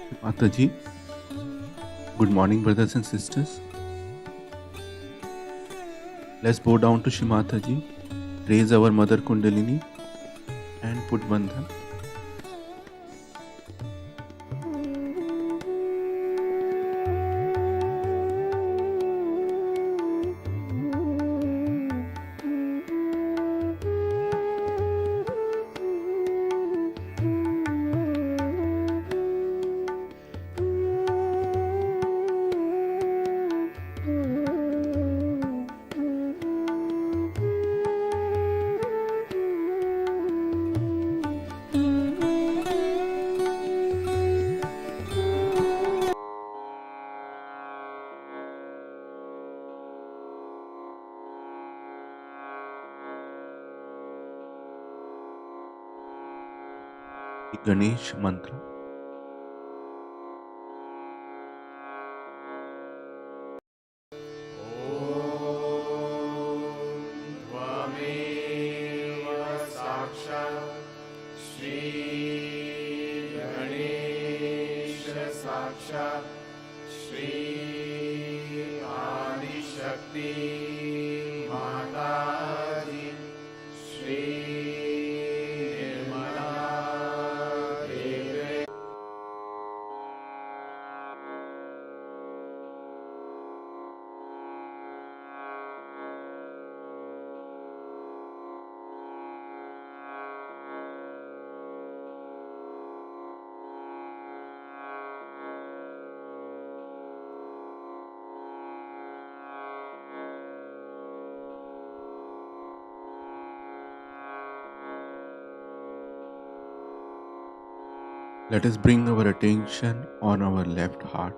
Mataji, good morning, brothers and sisters. Let's bow down to Shimataji, raise our mother Kundalini, and put bandhan. Ganesh Mantra. Let us bring our attention on our left heart.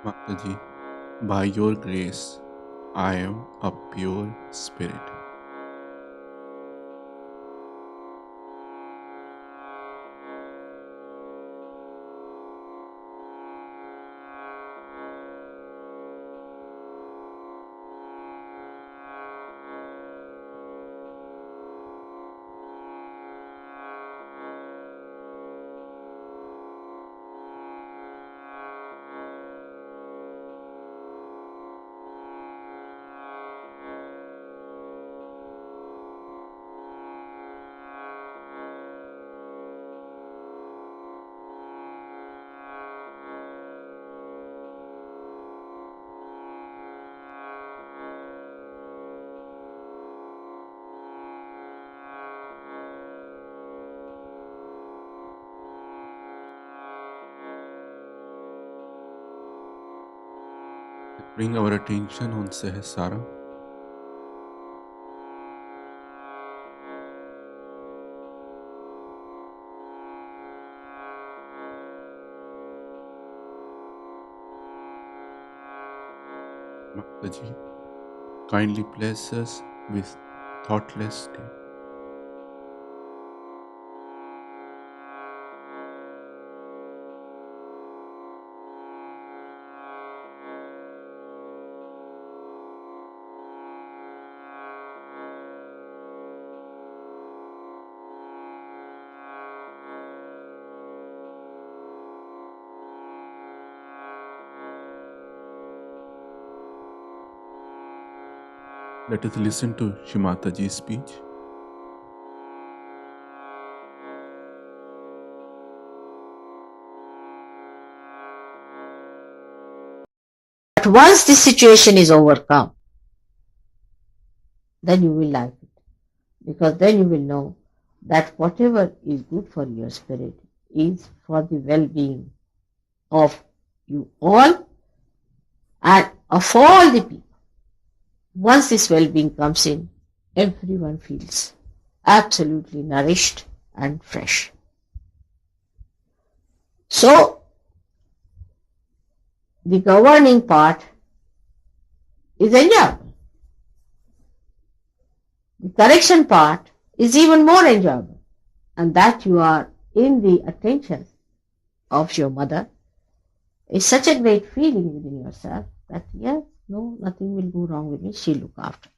Mataji, by your grace, I am a pure spirit. Bring our attention on Sahasrara. Mataji, kindly bless us with thoughtless state. Let us listen to Shimataji's speech. But once this situation is overcome, then you will like it. Because then you will know that whatever is good for your spirit is for the well-being of you all and of all the people. Once this well-being comes in, everyone feels absolutely nourished and fresh. So, the governing part is enjoyable. The correction part is even more enjoyable, and that you are in the attention of your mother is such a great feeling within yourself that yes, No, nothing will go wrong with me. She'll look after.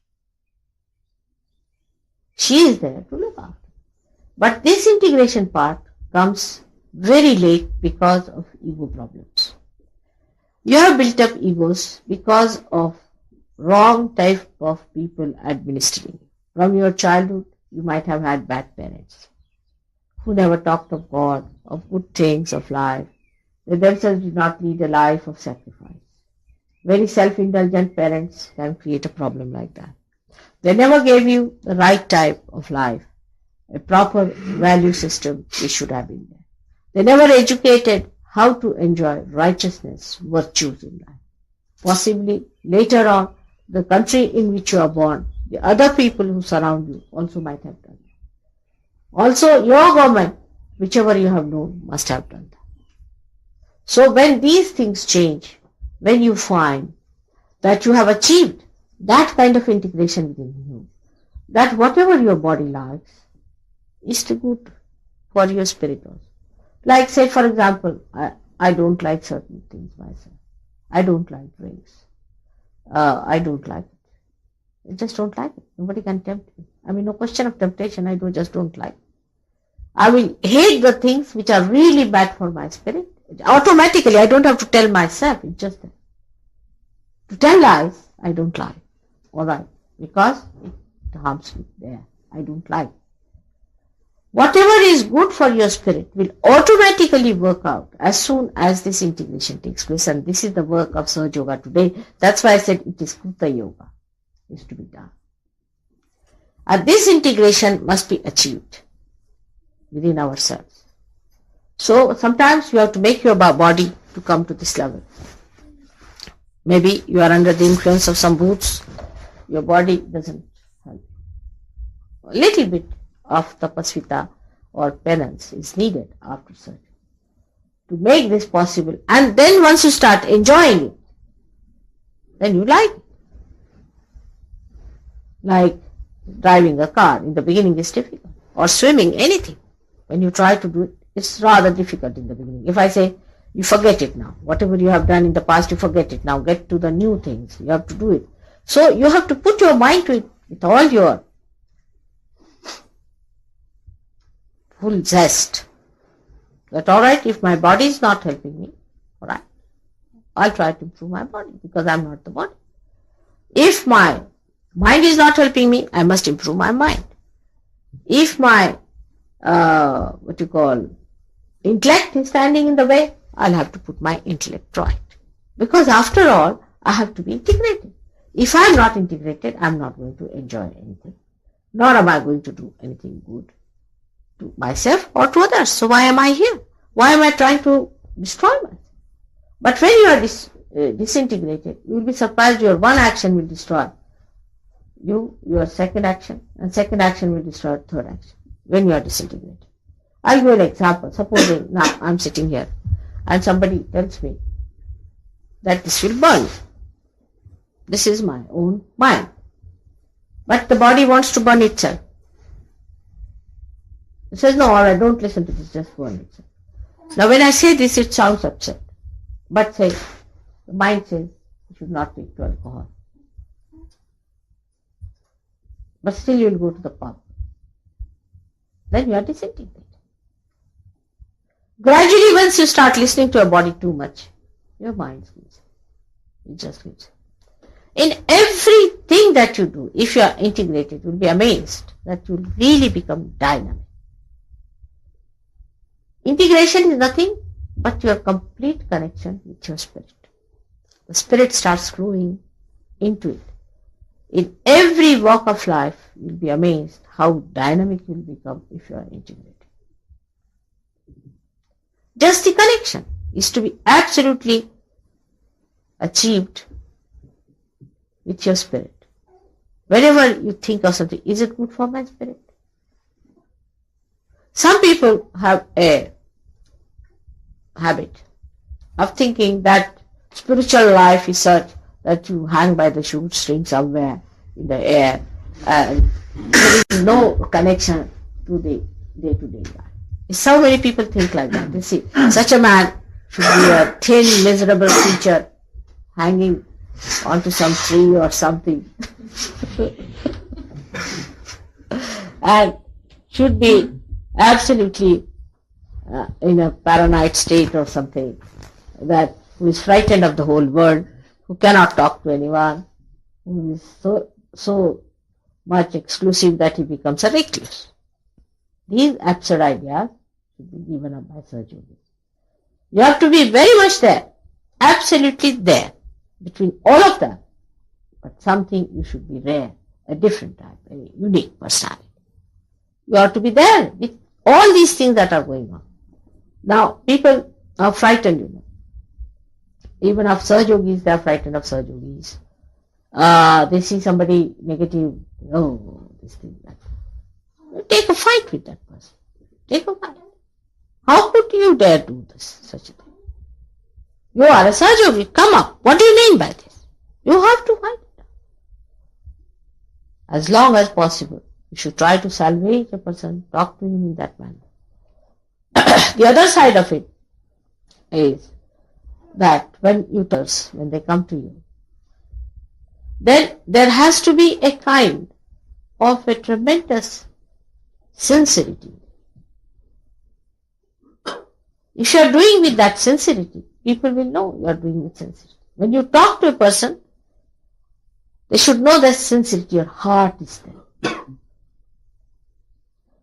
She is there to look after. But this integration part comes very late because of ego problems. You have built up egos because of wrong type of people administering. From your childhood, you might have had bad parents who never talked of God, of good things, of life. They themselves did not lead a life of sacrifice. Very self-indulgent parents can create a problem like that. They never gave you the right type of life, a proper value system which should have been there. They never educated how to enjoy righteousness, virtues in life. Possibly later on, the country in which you are born, the other people who surround you also might have done that. Also, your government, whichever you have known, must have done that. So when these things change, when you find that you have achieved that kind of integration within you, that whatever your body likes is too good for your spirit also. Like say for example, I don't like certain things myself. I don't like drinks. I don't like it. I just don't like it. Nobody can tempt me. I mean, no question of temptation. I just don't like it. I will hate the things which are really bad for my spirit. Automatically, I don't have to tell myself. It's just that. To tell lies, I don't lie. Alright. Because it harms me there. I don't lie. Whatever is good for your spirit will automatically work out as soon as this integration takes place. And this is the work of Sahaja Yoga today. That's why I said it is Kruta Yoga. Is to be done. And this integration must be achieved within ourselves. So sometimes you have to make your body to come to this level. Maybe you are under the influence of some boots. Your body doesn't help. A little bit of tapasvita or penance is needed after surgery to make this possible. And then once you start enjoying it, then you like it. Like driving a car. In the beginning it's difficult. Or swimming, anything. When you try to do it, it's rather difficult in the beginning. If I say, you forget it now. Whatever you have done in the past, you forget it now. Get to the new things. You have to do it. So you have to put your mind to it with all your full zest. That alright, if my body is not helping me, alright, I'll try to improve my body because I'm not the body. If my mind is not helping me, I must improve my mind. If my, intellect is standing in the way, I'll have to put my intellect right. Because after all, I have to be integrated. If I'm not integrated, I'm not going to enjoy anything. Nor am I going to do anything good to myself or to others. So why am I here? Why am I trying to destroy myself? But when you are disintegrated, you will be surprised your one action will destroy your second action, and second action will destroy third action when you are disintegrated. I'll give you an example. Supposing now I'm sitting here and somebody tells me that this will burn. This is my own mind. But the body wants to burn itself. It says, no, all right, don't listen to this, just burn itself. Now when I say this, it sounds upset. But say, the mind says, you should not take to alcohol. But still you will go to the pub. Then you are disintegrated. Gradually, once you start listening to your body too much, your mind goes. It just goes. In everything that you do, if you are integrated, you will be amazed that you will really become dynamic. Integration is nothing but your complete connection with your spirit. The spirit starts flowing into it. In every walk of life, you will be amazed how dynamic you will become if you are integrated. Just the connection is to be absolutely achieved with your spirit. Whenever you think of something, is it good for my spirit? Some people have a habit of thinking that spiritual life is such that you hang by the shoestring somewhere in the air and there is no connection to the day-to-day life. So many people think like that. They see such a man should be a thin, miserable creature hanging onto some tree or something. And should be absolutely in a paranoid state or something, that who is frightened of the whole world, who cannot talk to anyone, who is so much exclusive that he becomes a recluse. These absurd ideas should be given up by Sahaj Yogi. You have to be very much there, absolutely there, between all of them. But something you should be rare, a different type, a unique personality. You have to be there with all these things that are going on. Now, people are frightened, Even of Sahaj Yogis, they are frightened of Sahaj Yogis. They see somebody negative, this thing, that. Take a fight with that person. Take a fight. How could you dare do this, such a thing? You are a Sahaj Yogi, come up. What do you mean by this? You have to fight it. As long as possible, you should try to salvage a person, talk to him in that manner. The other side of it is that when they come to you, then there has to be a kind of a tremendous sincerity. If you are doing with that sincerity, people will know you are doing with sincerity. When you talk to a person, they should know that sincerity, your heart is there.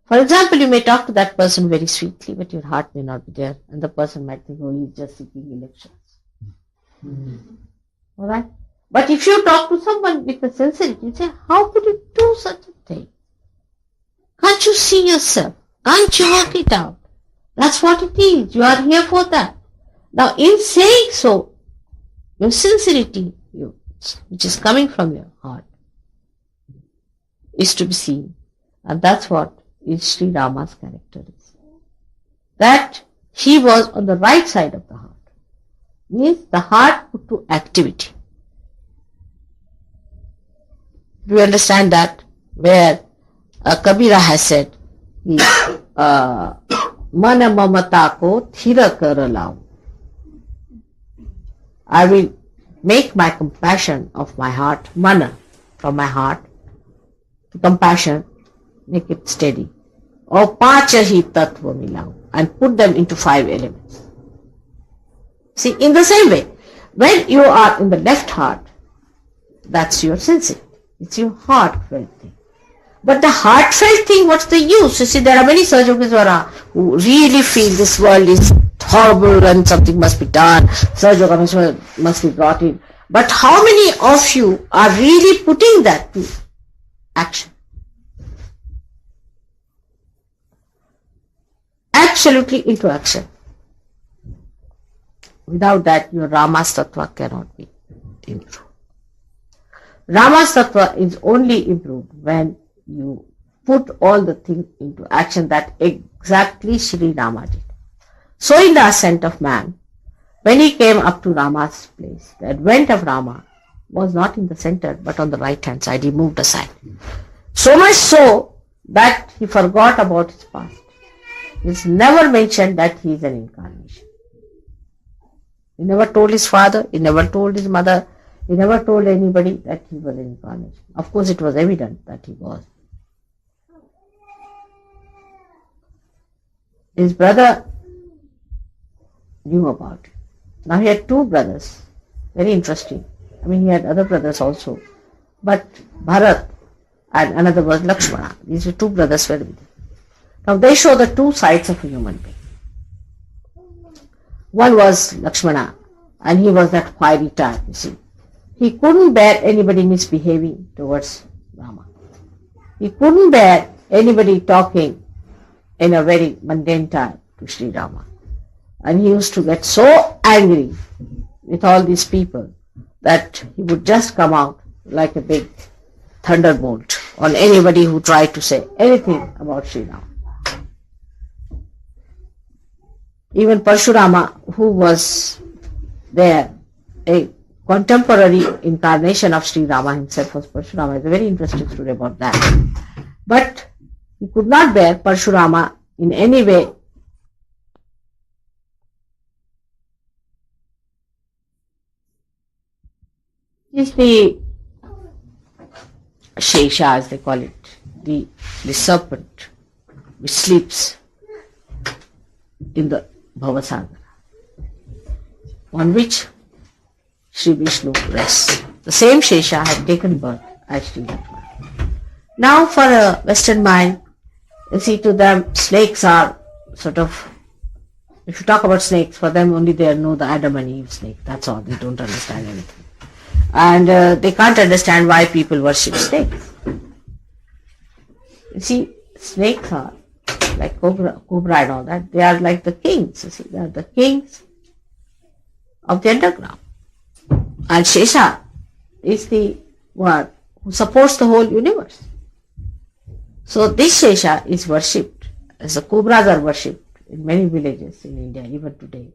For example, you may talk to that person very sweetly, but your heart may not be there, and the person might think, he's just seeking elections. Alright? But if you talk to someone with a sincerity, you say, how could you do such a thing? Can't you see yourself? Can't you work it out? That's what it is. You are here for that. Now, in saying so, your sincerity, which is coming from your heart, is to be seen. And that's what Sri Rama's character is. That he was on the right side of the heart. Means the heart put to activity. Do you understand that? Where Kabira has said, Mana mamata ko thira kar lao. I will make my compassion of my heart, mana, from my heart, to compassion, make it steady. Or pacha hi tattva milau, and put them into 5 elements. See, in the same way, when you are in the left heart, that's your sincerity. It's your heartfelt thing. But the heartfelt thing, what's the use? You see, there are many Sahaj Yogis who really feel this world is horrible and something must be done. Sahaj Yoga must be brought in. But how many of you are really putting that to action? Absolutely into action. Without that, your Rama's Tattva cannot be improved. Rama's Tattva is only improved when you put all the things into action that exactly Sri Rama did. So in the ascent of man, when he came up to Rama's place, the advent of Rama was not in the center but on the right hand side. He moved aside. So much so that he forgot about his past. It's never mentioned that he is an incarnation. He never told his father, he never told his mother, he never told anybody that he was an incarnation. Of course, it was evident that he was. His brother knew about it. Now he had 2 brothers. Very interesting. I mean, he had other brothers also. But Bharat and another was Lakshmana. These were 2 brothers were with him. Now they show the 2 sides of a human being. One was Lakshmana, and he was that fiery type, you see. He couldn't bear anybody misbehaving towards Rama. He couldn't bear anybody talking in a very mundane type to Sri Rama. And he used to get so angry with all these people that he would just come out like a big thunderbolt on anybody who tried to say anything about Sri Rama. Even Parshurama, who was there, a contemporary incarnation of Sri Rama himself was Parshurama. It's a very interesting story about that. But he could not bear Parshurama in any way is the Shesha, as they call it, the serpent which sleeps in the Bhavasagara, on which Sri Vishnu rests. The same Shesha had taken birth as Sri Lakshmana. Now for a Western mind, you see, to them snakes are sort of, if you talk about snakes, for them only they know the Adam and Eve snake, that's all, they don't understand anything. And they can't understand why people worship snakes. You see, snakes are like cobra and all that, they are like the kings, you see, they are the kings of the underground. And Shesha is the one who supports the whole universe. So this Shesha is worshipped, as the cobras are worshipped in many villages in India, even today.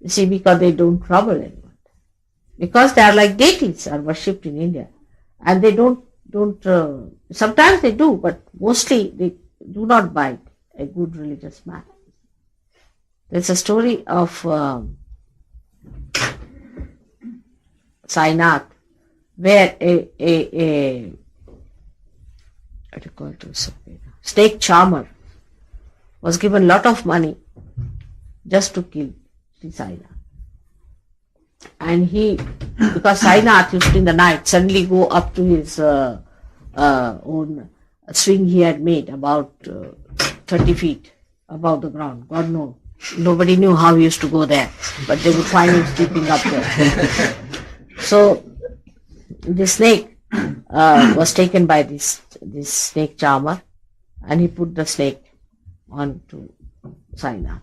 You see, because they don't trouble anyone. Because they are like deities, are worshipped in India. And they don't sometimes they do, but mostly they do not bite a good religious man. There's a story of Sainath, where a what do you call it, snake charmer was given lot of money just to kill Sri Sainath. And he, because Sainath used to in the night suddenly go up to his own swing he had made about 30 feet above the ground. God knows. Nobody knew how he used to go there, but they would find him sleeping up there. So the snake was taken by this snake charmer, and he put the snake onto Sainath.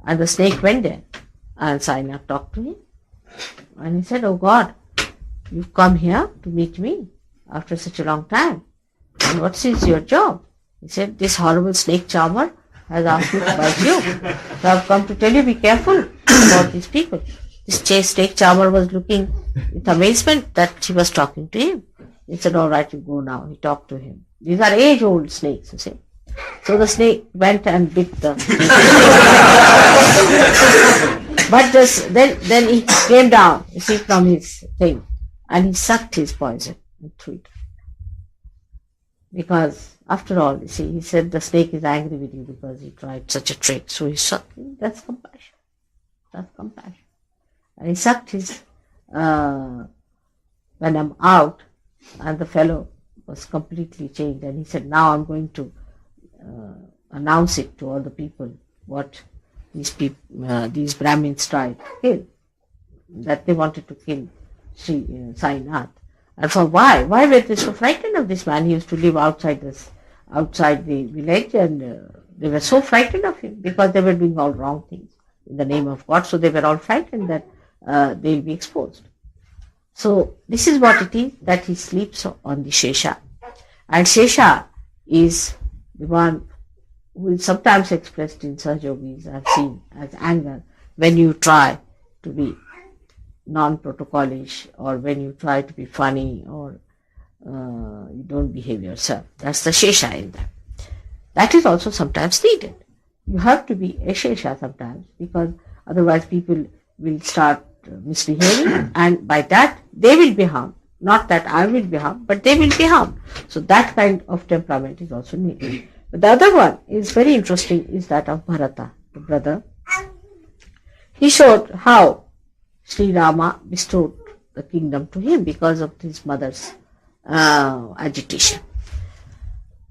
And the snake went there, and Sainath talked to him. And he said, "Oh God, you've come here to meet me after such a long time. And what is your job?" He said, "This horrible snake charmer has asked me to bite you. So I've come to tell you, be careful about these people." This snake charmer was looking with amazement that she was talking to him. He said, "All right, you go now." He talked to him. These are age-old snakes, you see. So the snake went and bit the but then he came down, you see, from his thing, and he sucked his poison and threw it. Because after all, you see, he said the snake is angry with you because he tried such a trick. So he sucked him. That's compassion. That's compassion. And he sucked his venom out, and the fellow was completely changed. And he said, "Now I'm going to announce it to all the people what these Brahmins tried to kill, that they wanted to kill Sri Sainath. And for why? Why were they so frightened of this man? He used to live outside the village, and they were so frightened of him because they were doing all wrong things in the name of God. So they were all frightened that they'll be exposed. So this is what it is, that he sleeps on the Shesha. And Shesha is the one who is sometimes expressed in Sahajogis, I've seen, as anger, when you try to be non-protocolish, or when you try to be funny, or you don't behave yourself. That's the Shesha in that. That is also sometimes needed. You have to be a Shesha sometimes, because otherwise people will start misbehaving, and by that they will be harmed. Not that I will be harmed, but they will be harmed. So that kind of temperament is also needed. But the other one is very interesting, is that of Bharata, the brother. He showed how Sri Rama bestowed the kingdom to him because of his mother's agitation.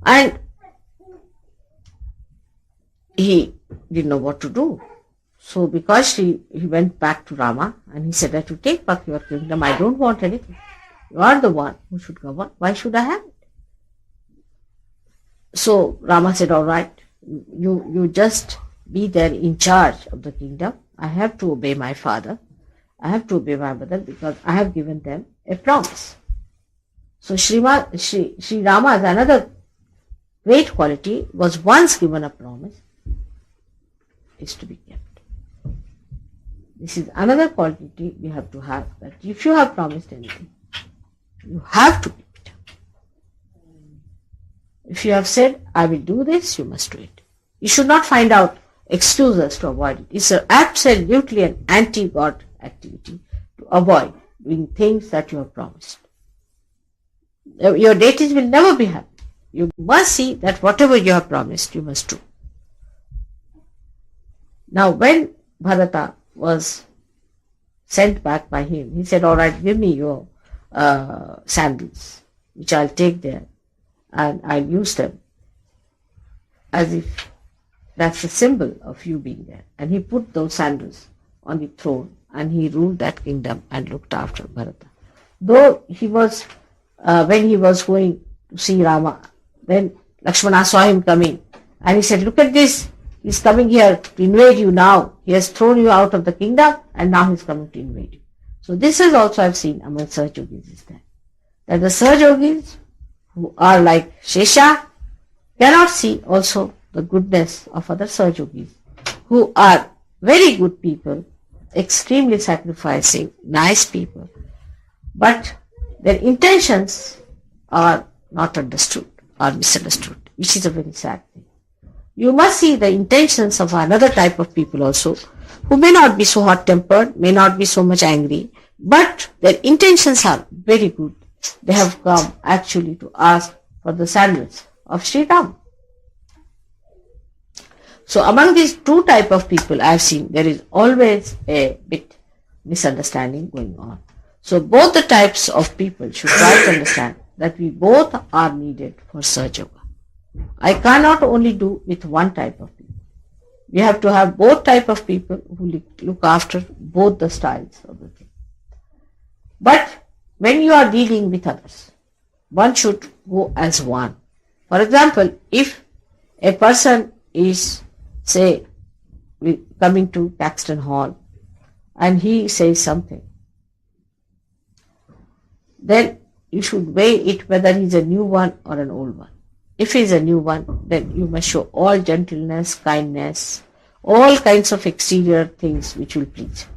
And he didn't know what to do. So because he went back to Rama and he said that you take back your kingdom, I don't want anything. You are the one who should govern. Why should I have it? So Rama said, all right, you just be there in charge of the kingdom. I have to obey my father. I have to obey my mother because I have given them a promise. So Sri Rama's another great quality was once given a promise is to be kept. This is another quality we have to have, that if you have promised anything, you have to keep it. If you have said, I will do this, you must do it. You should not find out excuses to avoid it. It's absolutely an anti-God activity to avoid doing things that you have promised. Your deities will never be happy. You must see that whatever you have promised, you must do. Now, when Bharata was sent back by him, he said, all right, give me your sandals, which I'll take there and I'll use them as if that's a symbol of you being there. And he put those sandals on the throne and he ruled that kingdom and looked after Bharata. Though he was, when he was going to see Rama, then Lakshmana saw him coming and he said, look at this, he's coming here to invade you now. He has thrown you out of the kingdom and now he's coming to invade you. So this is also I've seen among Sahaja Yogis is that the Sahaja Yogis who are like Shesha cannot see also the goodness of other Sahaja Yogis who are very good people, extremely sacrificing, nice people, but their intentions are not understood or misunderstood, which is a very sad thing. You must see the intentions of another type of people also, who may not be so hot-tempered, may not be so much angry, but their intentions are very good. They have come actually to ask for the sandals of Sri Ram. So among these two type of people I have seen, there is always a bit misunderstanding going on. So both the types of people should try to understand that we both are needed for Sahaja Yoga. I cannot only do with one type of people. We have to have both type of people who look after both the styles of the thing. But when you are dealing with others, one should go as one. For example, if a person is, say, coming to Caxton Hall and he says something, then you should weigh it whether he's a new one or an old one. If he's a new one, then you must show all gentleness, kindness, all kinds of exterior things which will please.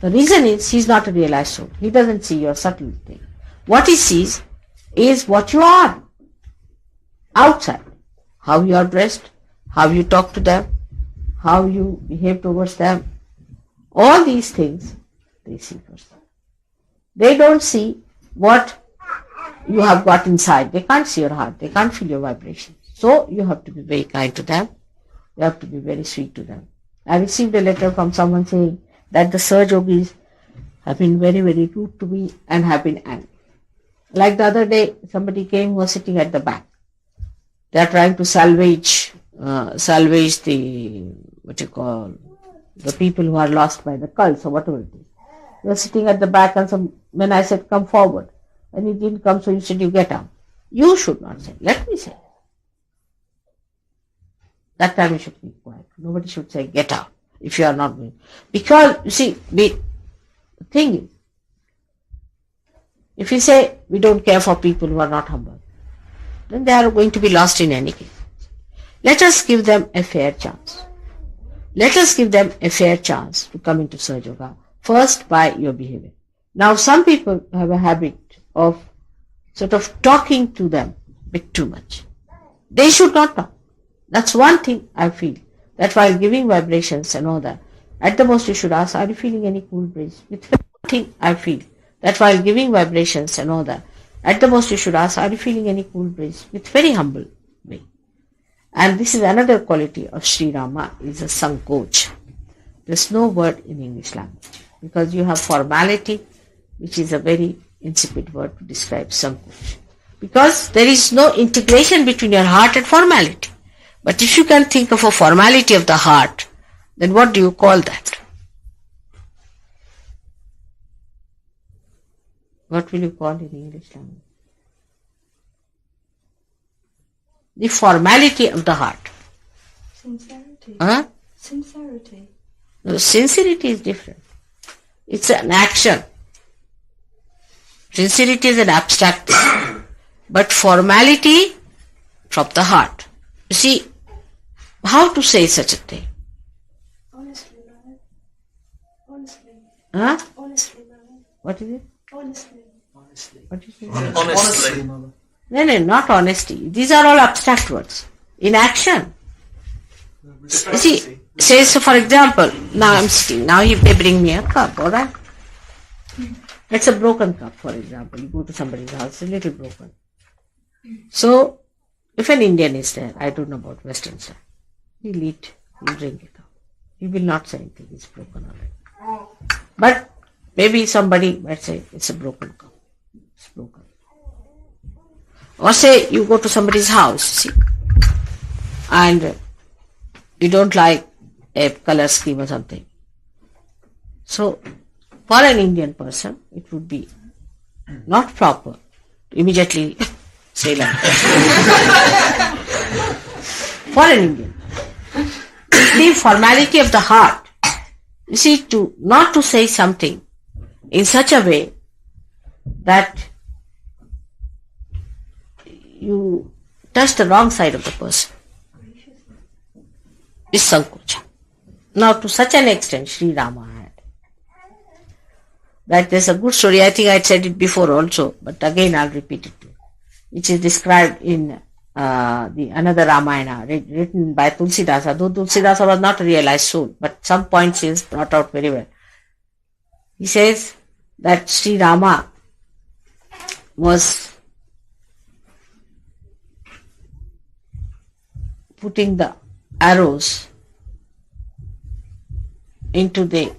The reason is he's not a realized soul. He doesn't see your subtle thing. What he sees is what you are outside. How you are dressed, how you talk to them, how you behave towards them. All these things they see first. They don't see what you have got inside. They can't see your heart. They can't feel your vibration. So you have to be very kind to them. You have to be very sweet to them. I received a letter from someone saying that the Sahaja Yogis have been very, very rude to me and have been angry. Like the other day, somebody came who was sitting at the back. They are trying to salvage the, the people who are lost by the cults or whatever it is. They were sitting at the back and when I said, come forward, and he didn't come, so you said, you get out. You should not say, let me say. That time you should be quiet. Nobody should say, get out, if you are not going. Because, you see, the thing is, if you say, we don't care for people who are not humble, then they are going to be lost in any case. Let us give them a fair chance. Let us give them a fair chance to come into Sahaja Yoga, first by your behavior. Now, some people have a habit of sort of talking to them a bit too much. They should not talk. That's one thing I feel, that while giving vibrations and all that, at the most you should ask, are you feeling any cool breeze? It's one thing I feel, that while giving vibrations and all that, at the most you should ask, are you feeling any cool breeze? With very humble way. And this is another quality of Sri Rama, is a sankoch. There's no word in English language, because you have formality, which is a very insipid word to describe sankoch. Because there is no integration between your heart and formality. But if you can think of a formality of the heart, then what do you call that? What will you call in English language? The formality of the heart. Sincerity. Huh? Sincerity. No, sincerity is different. It's an action. Sincerity is an abstract thing. But formality from the heart. You see, how to say such a thing? Honestly, man. Honestly. Huh? Honestly, man. What is it? Honestly. What is it? Honestly. No, not honesty. These are all abstract words. In action. You see, say, so for example, now I'm sitting, now he may bring me a cup, alright? It's a broken cup, for example. You go to somebody's house, it's a little broken. So, if an Indian is there, I don't know about Western style, he'll eat, he'll drink it out. He will not say anything, it's broken already. But maybe somebody might say, it's a broken cup. It's broken. Or say, you go to somebody's house, see, and you don't like a color scheme or something. So, for an Indian person, it would be not proper to immediately say like that. For an Indian. It's the formality of the heart. You see, not to say something in such a way that you touch the wrong side of the person is sankocha. Now, to such an extent, Sri Rama had. That there's a good story. I think I said it before also, but again I'll repeat it too. Which is described in the another Ramayana written by Tulsidasa. Though Tulsidasa was not a realized soul, but some points he has brought out very well. He says that Sri Rama was putting the arrows into the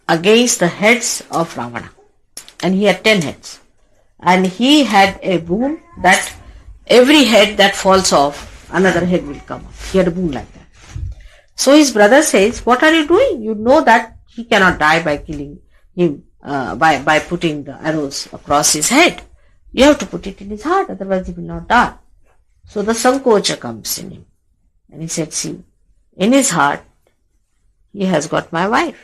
against the heads of Ravana, and he had 10 heads, and he had a boon that every head that falls off, another head will come up. He had a boon like that. So his brother says, what are you doing? You know that he cannot die by killing him, by putting the arrows across his head. You have to put it in his heart, otherwise he will not die. So the sankocha comes in him, and he said, see, in his heart he has got my wife,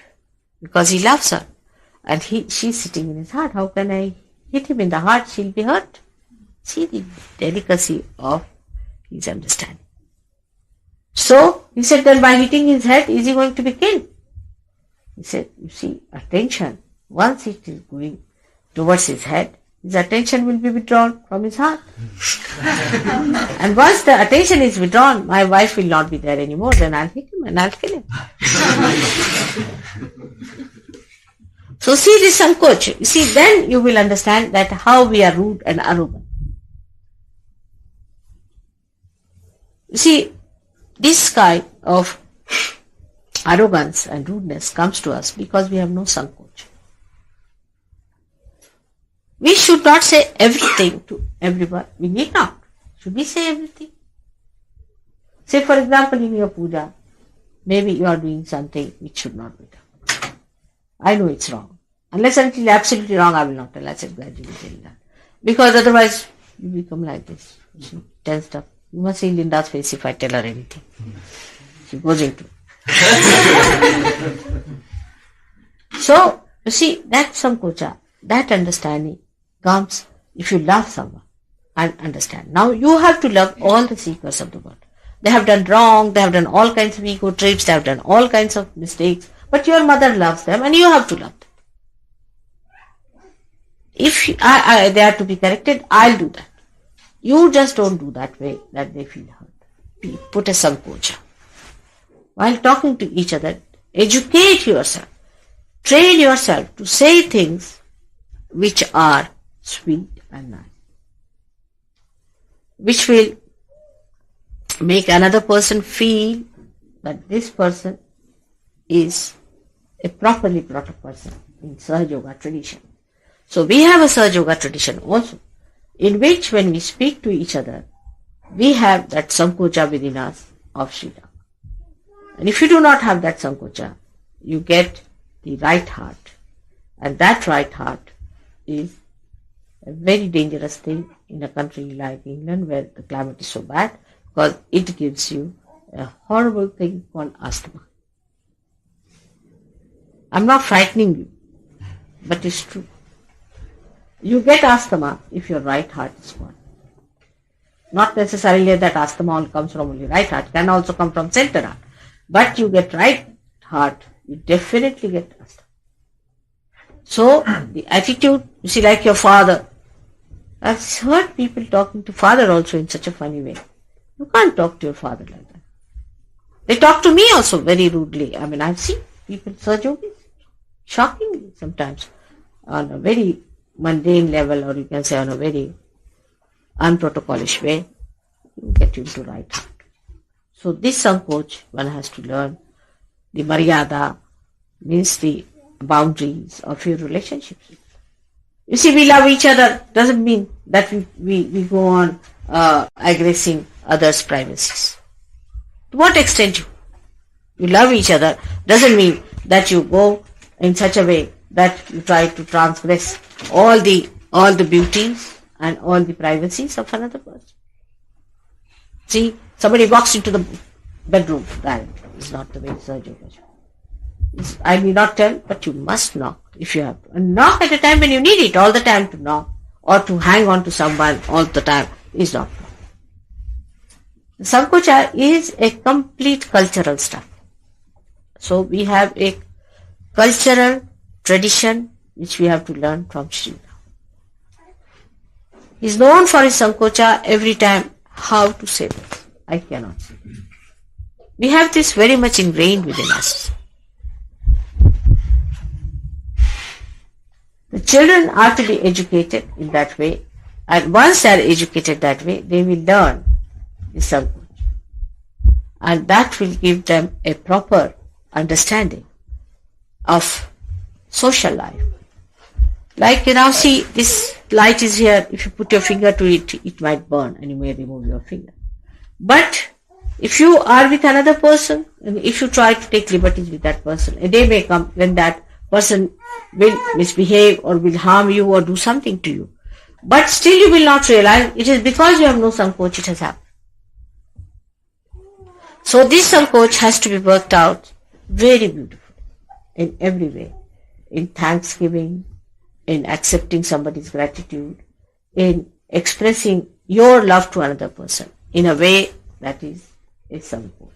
because he loves her, and she's sitting in his heart. How can I hit him in the heart? She'll be hurt. See the delicacy of his understanding. So he said, then by hitting his head, is he going to be killed? He said, you see, attention, once it is going towards his head, his attention will be withdrawn from his heart. And once the attention is withdrawn, my wife will not be there anymore, then I'll hit him and I'll kill him. So see this sankocha. You see, then you will understand that how we are rude and arrogant. You see, this kind of arrogance and rudeness comes to us because we have no sankocha. We should not say everything to everyone. We need not. Should we say everything? Say, for example, in your puja, maybe you are doing something which should not be done. I know it's wrong. Unless until absolutely wrong, I will not tell. I said gradually tell that. Because otherwise, you become like this. She tells stuff. You must see Linda's face if I tell her anything. She goes into. So, you see, that sankocha, that understanding comes if you love someone and understand. Now, you have to love all the seekers of the world. They have done wrong, they have done all kinds of ego trips, they have done all kinds of mistakes, but your mother loves them and you have to love them. If they are to be corrected, I'll do that. You just don't do that way that they feel hurt. Put a sankocha. While talking to each other, educate yourself. Train yourself to say things which are sweet and nice. Which will make another person feel that this person is a properly brought up person in Sahaja Yoga tradition. So we have a Sahaja Yoga tradition also, in which when we speak to each other, we have that sankocha within us of Sri Rama. And if you do not have that sankocha, you get the right heart. And that right heart is a very dangerous thing in a country like England where the climate is so bad, because it gives you a horrible thing called asthma. I'm not frightening you, but it's true. You get asthma if your right heart is spoiled. Not necessarily that asthma all comes from only right heart, can also come from center heart. But you get right heart, you definitely get asthma. So, the attitude, you see, like your father. I've heard people talking to father also in such a funny way. You can't talk to your father like that. They talk to me also very rudely. I mean, I've seen people, Sahaja Yogis. shockingly sometimes, on a very mundane level, or you can say on a very unprotocolish way, get you into right heart. So this Sankoch, one has to learn the Maryada, means the boundaries of your relationships. You see, we love each other doesn't mean that we go on aggressing others' privacies. To what extent you love each other doesn't mean that you go in such a way that you try to transgress all the beauties and all the privacies of another person. See, somebody walks into the bedroom, that is not the way Sahaja goes. I may not tell, but you must knock if you have to. And knock at a time when you need it, all the time to knock, or to hang on to someone all the time is not wrong. Sankocha is a complete cultural stuff. So we have a cultural tradition which we have to learn from Sri Ram. He is known for his Sankocha every time. How to say this? I cannot say. We have this very much ingrained within us. The children are to be educated in that way, and once they are educated that way, they will learn the Sankocha. And that will give them a proper understanding of social life. Like, see, this light is here. If you put your finger to it, it might burn and you may remove your finger. But if you are with another person, and if you try to take liberties with that person, a day may come when that person will misbehave or will harm you or do something to you. But still you will not realize it is because you have no Sankoch it has happened. So this Sankoch has to be worked out very beautifully in every way. In thanksgiving, in accepting somebody's gratitude, in expressing your love to another person in a way that is a Sankoch.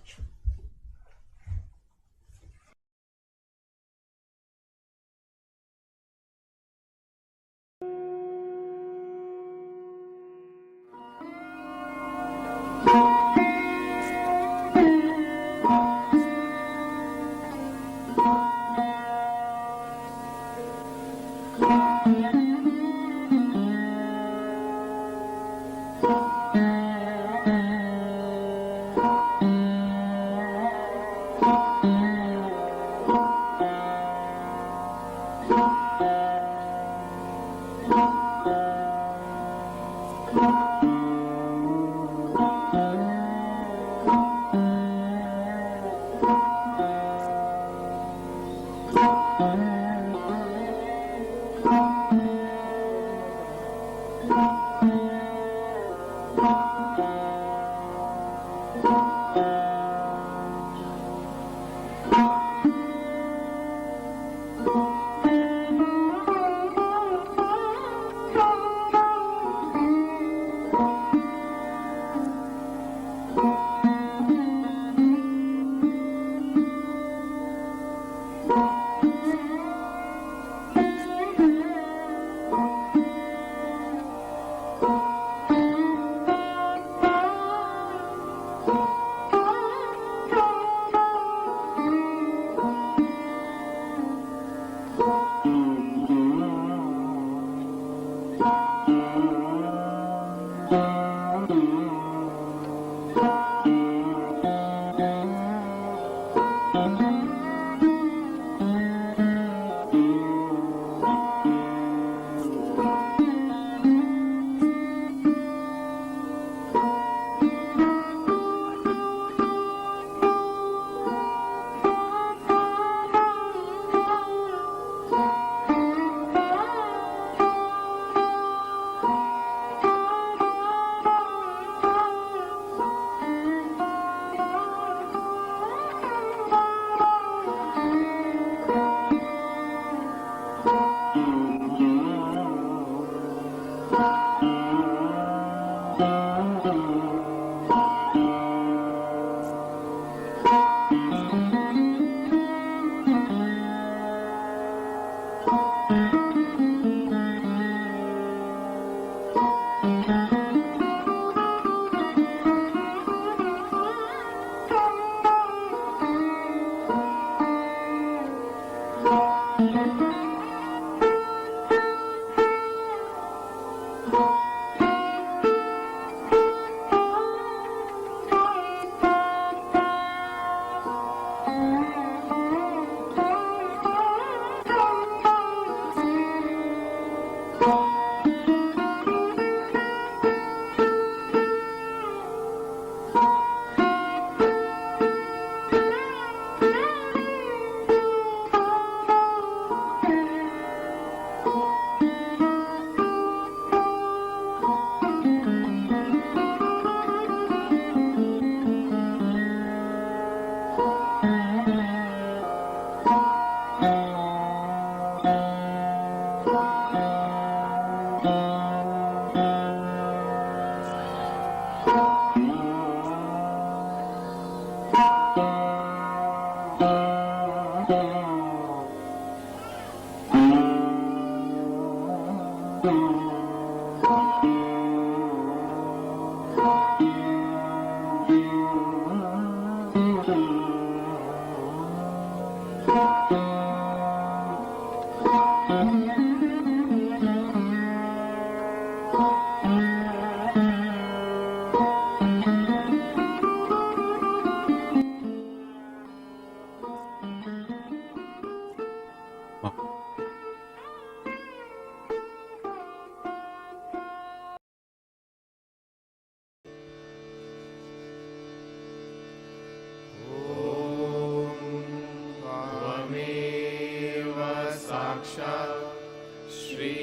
त्वमेव साक्षात् श्री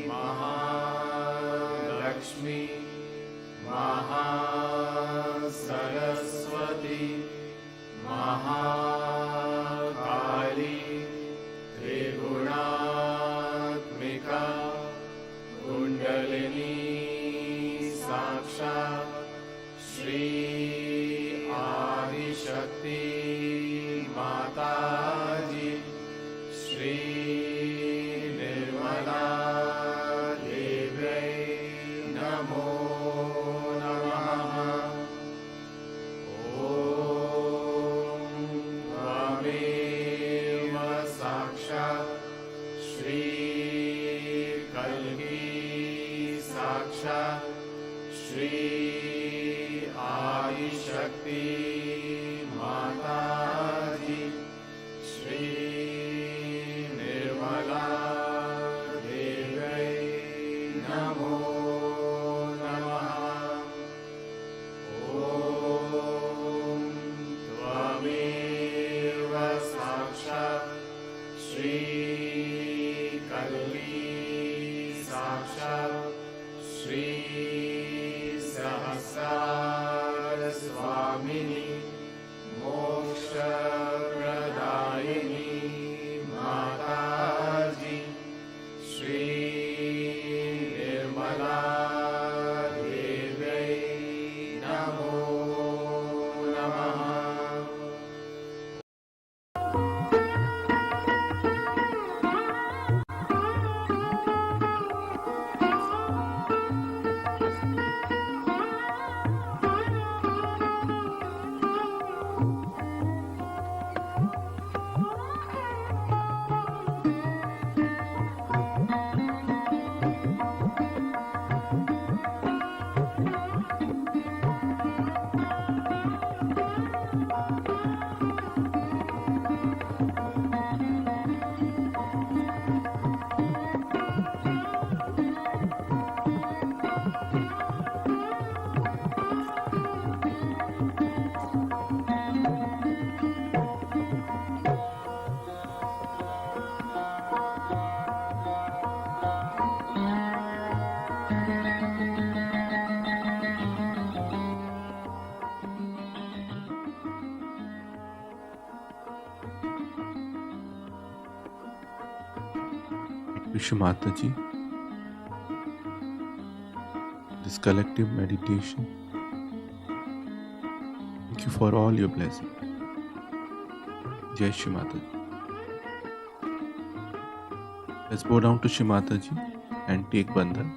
महालक्ष्मी महासरस्वती महाकाली त्रिगुणात्मिका कुण्डलिनी साक्षात् श्री आदिशक्ति माताजी श्री निर्मला देव्यै नमो नमः। ॐ त्वमेव साक्षात् श्री कल्की साक्षात् श्री आदिशक्ति माताजी श्री निर्मला देव्यै नमो नमः। ॐ त्वमेव साक्षात् श्री कल्की साक्षात् श्री सहस्रार स्वामिनी मोक्षप्रदायिनी माताजी श्री निर्मला देव्यै नमो नमः। Wish Mataji, this collective meditation. Thank you for all your blessings. Jai Shri Mataji. Let's bow down to Shri Mataji and take bandhan.